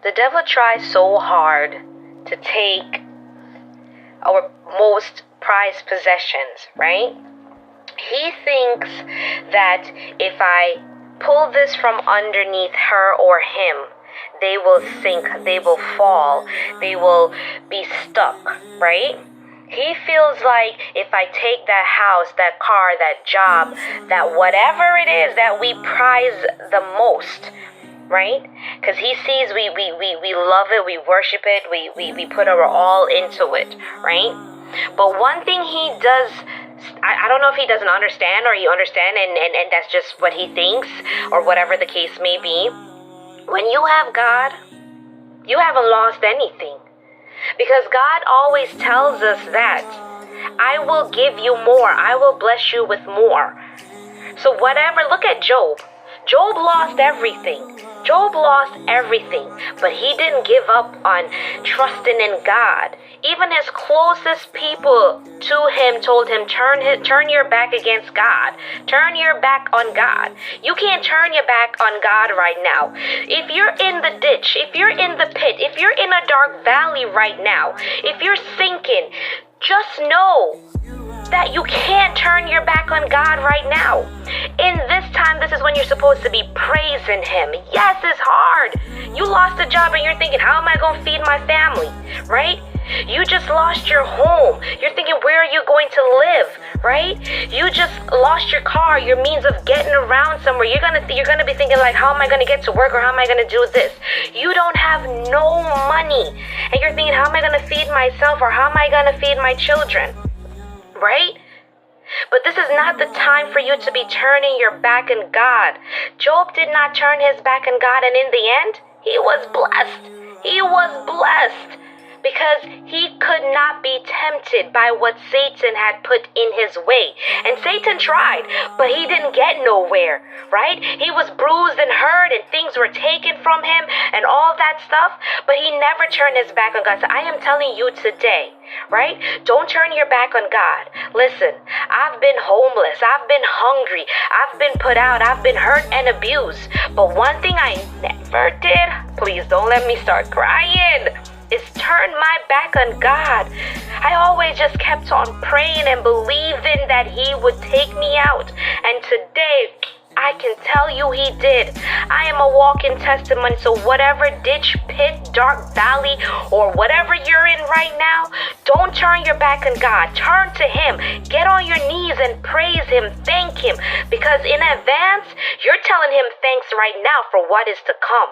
The devil tries so hard to take our most prized possessions, right? He thinks that if I pull this from underneath her or him, they will sink, they will fall, they will be stuck, right? He feels like if I take that house, that car, that job, that whatever it is that we prize the most, right? Because he sees we love it, we worship it, we put our all into it, right? But one thing he does, I don't know if he doesn't understand or you understand and that's just what he thinks or whatever the case may be. When you have God, you haven't lost anything. Because God always tells us that I will give you more. I will bless you with more. So whatever, look at Job. Job lost everything. Job lost everything, but he didn't give up on trusting in God. Even his closest people to him told him, turn your back against God. Turn your back on God. You can't turn your back on God right now. If you're in the ditch, if you're in the pit, if you're in a dark valley right now, if you're sinking, just know that you can't turn your back on God right now. In this time, this is when you're supposed to be praising Him. Yes, it's hard. You lost a job and you're thinking, how am I going to feed my family, right? You just lost your home. You're thinking, where are you going to live, right? You just lost your car, your means of getting around somewhere. You're gonna be thinking like, how am I gonna get to work or how am I gonna do this? You don't have no money, and you're thinking, how am I gonna feed myself or how am I gonna feed my children, right? But this is not the time for you to be turning your back on God. Job did not turn his back on God, and in the end, he was blessed. He was blessed. Because he could not be tempted by what Satan had put in his way. And Satan tried, but he didn't get nowhere, right? He was bruised and hurt and things were taken from him and all that stuff, but he never turned his back on God. So I am telling you today, right? Don't turn your back on God. Listen, I've been homeless. I've been hungry. I've been put out. I've been hurt and abused. But one thing I never did, please don't let me start crying, is turn my back on God. I always just kept on praying and believing that He would take me out. And today, I can tell you He did. I am a walking testimony. So whatever ditch, pit, dark valley, or whatever you're in right now, don't turn your back on God. Turn to Him. Get on your knees and praise Him. Thank Him. Because in advance, you're telling Him thanks right now for what is to come.